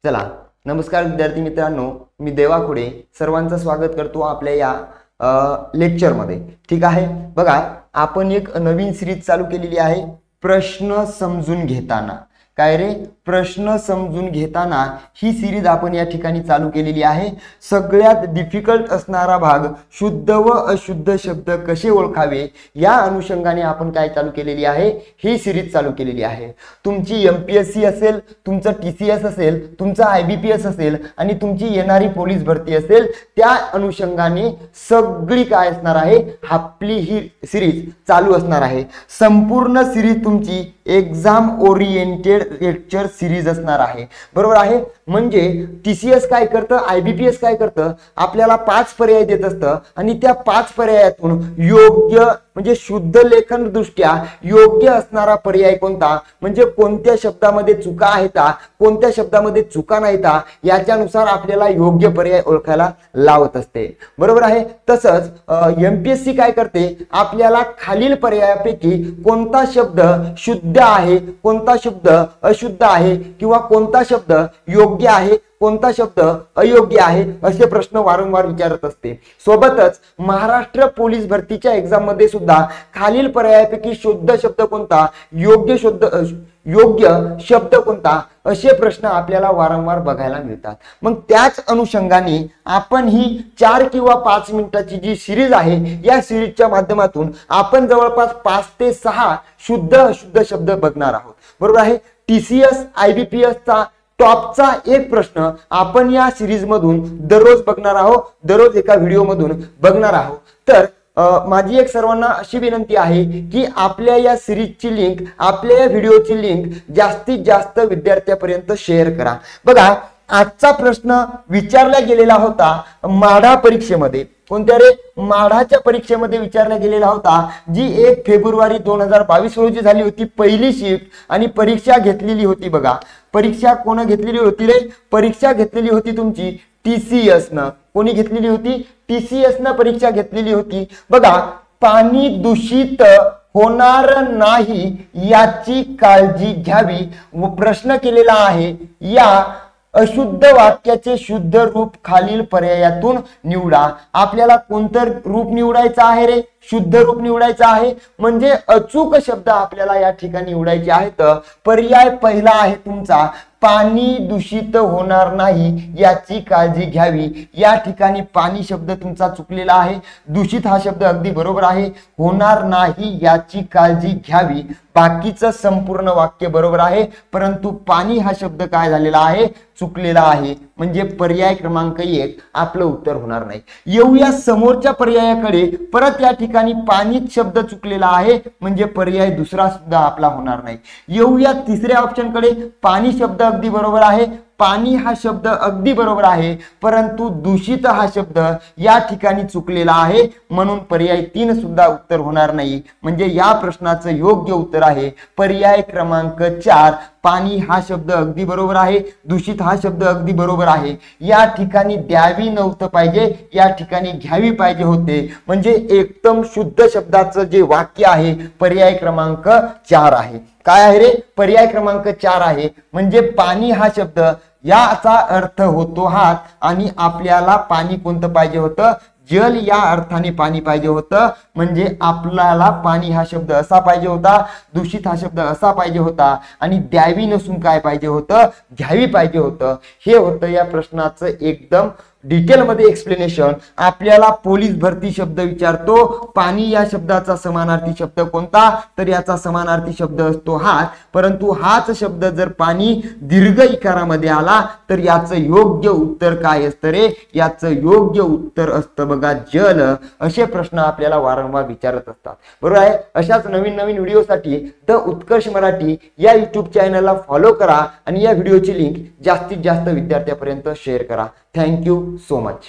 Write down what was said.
चला, नमस्कार विद्यार्थी मित्रांनो, मी देवा खुडे सर्वांचं स्वागत करतो आपल्या या लेक्चर मध्ये। ठीक आहे, बघा आपण एक नवीन सिरीज चालू केलेली आहे, प्रश्न समजून घेताना। काय रे, प्रश्न समजून घेताना ही सिरीज आपण या ठिकाणी चालू केलेली आहे। सगळ्यात डिफिकल्ट असणारा भाग शुद्ध व अशुद्ध शब्द कसे ओळखावे या अनुषंगाने आपण काय चालू केलेली आहे, ही सिरीज चालू केलेली आहे। तुमची एमपीएससी असेल, तुमचं टीसीएस असेल, तुमचा आयबीपीएस असेल आणि तुमची येणारी पोलीस भरती असेल, त्या अनुषंगाने सगळी काय असणार आहे, आपली ही सिरीज चालू असणार आहे। संपूर्ण सिरीज तुमची एग्जाम ओरिएंटेड लेक्चर सिरीज असणार आहे, बरोबर आहे। म्हणजे टीसीएस काय करतं, आयबीपीएस काय करतं, आपल्याला 5 पर्याय देत असतं आणि त्या 5 पर्यायातून योग्य म्हणजे शुद्ध लेखन दृष्ट्या योग्य असणारा पर्याय कोणता, म्हणजे कोणत्या शब्दामध्ये चुका आहेत, कोणत्या शब्दामध्ये चुका नाहीत, याच्यानुसार आपल्याला योग्य पर्याय ओळखायला लावत असते, बरोबर आहे। तसंच एमपीएससी काय करते, आपल्याला खालील पर्यायापैकी कोणता शब्द शुद्ध आहे, कोणता शब्द अशुद्ध आहे किंवा कोणता शब्द योग्य आहे, कोणता शब्द अयोग्य आहे असे प्रश्न वारंवार विचारत असते। सोबतच महाराष्ट्र पोलीस भरतीच्या एग्जाम मध्ये सुद्धा खालील पर्यायापैकी शुद्ध शब्द कोणता, योग्य शब्द कोणता असे प्रश्न आपल्याला वारंवार बघायला मिळतात। मग त्याच अनुषंगाने आपण ही 4 किंवा 5 मिनिटाची जी सिरीज आहे, या सिरीजच्या माध्यमातून आपण जवळपास 5 ते 6 शुद्ध अशुद्ध शब्द बघणार आहोत, बरोबर आहे। टीसीएस आयबीपीएस चा टॉपचा एक प्रश्न आपण या सिरीज मधून दररोज बघणार आहोत, दररोज एका व्हिडिओ मधून बघणार आहोत। तर माझी एक सर्वांना अशी विनंती आहे की आपल्या या सिरीजची लिंक, आपल्या या व्हिडिओची लिंक जास्तीत जास्त विद्यार्थ्यांपर्यंत शेअर करा। बघा, आजचा प्रश्न विचारला गेलेला होता माढा परीक्षेमध्ये, कोणत्या रे, माढाच्या परीक्षेमध्ये विचारला गेलेला होता, जी 1 फेब्रुवारी 2022 रोजी झाली होती पहिली शिफ्ट। आणि परीक्षा घेतलेली होती, बघा परीक्षा कोण घेतलेली होती रे, परीक्षा घेतलेली होती तुमची टीसीएस न। कोणी घेतलेली होती, टीसीएस न परीक्षा घेतलेली होती। बघा, पाणी दूषित होणार नाही याची काळजी घ्यावी व प्रश्न केलेला आहे, या अशुद्ध वाक्याचे शुद्ध रूप खालील पर्यायातून निवडा। आपल्याला कोणतं रूप निवडायचं आहे रे, शुद्ध रूप निवडायचं आहे, म्हणजे अचूक शब्द आपल्याला या ठिकाणी निवडायचे आहेत। पर्याय पहिला आहे तुमचा, पाणी दूषित होणार नाही याची काळजी घ्यावी। या ठिकाणी पाणी शब्द तुमचा चुकलेला आहे, दूषित हा शब्द अगदी बरोबर आहे, होणार नाही याची काळजी घ्यावी बाकीचं संपूर्ण वाक्य बरोबर आहे, परंतु पाणी हा शब्द काय झालेला आहे, चुकलेला आहे। म्हणजे पर्याय क्रमांक 1 आपलं उत्तर होणार नाही। येऊया समोरच्या पर्यायाकडे, परत या ठिकाणी पाणीच शब्द चुकलेला आहे, म्हणजे पर्याय दुसरा सुद्धा आपला होणार नाही। येऊया तिसऱ्या ऑप्शन कडे, पाणी शब्द अगदी बरोबर आहे, पाणी हा शब्द अगदी बरोबर आहे, परंतु दूषित हा शब्द या ठिकाणी चुकलेला आहे, म्हणून पर्याय 3 सुद्धा उत्तर होणार नाही। म्हणजे या प्रश्नाचं योग्य उत्तर आहे पर्याय क्रमांक 4, पाणी हा शब्द अगदी बरोबर आहे, दूषित हा शब्द अगदी बरोबर आहे। या ठिकाणी द्यावी नव्हतं पाहिजे, या ठिकाणी घ्यावी पाहिजे होते, म्हणजे एकदम शुद्ध शब्दाचं जे वाक्य आहे पर्याय क्रमांक 4 आहे। काय आहे रे, पर्याय क्रमांक 4 आहे। म्हणजे पाणी हा शब्द याचा अर्थ होतो हात, आणि आपल्याला पाणी कोणतं पाहिजे होतं, जल या अर्थाने पाणी पाहिजे होतं। म्हणजे आपल्याला पाणी हा शब्द असा पाहिजे होता, दूषित हा शब्द असा पाहिजे होता, आणि द्यावी नसून काय पाहिजे होतं, घ्यावी पाहिजे होतं। हे होतं या प्रश्नाचं एकदम डिटेल मध्ये एक्सप्लेनेशन। आपल्याला पोलीस भरती शब्द विचारतो, पाणी या शब्दाचा समानार्थी शब्द कोणता, तर याचा समानार्थी शब्द असतो हात, परंतु हाच शब्द जर पाणी दीर्घ इकारामध्ये आला तर याचं योग्य उत्तर काय असतं रे, याचं योग्य उत्तर असतं बघा जल। असे प्रश्न आपल्याला वारंवार विचारत असतात, बरोबर आहे। अशाच नवीन नवीन व्हिडिओसाठी द उत्कर्ष मराठी या युट्यूब चॅनलला फॉलो करा आणि या व्हिडिओची लिंक जास्तीत जास्त विद्यार्थ्यांपर्यंत शेअर करा। Thank you so much.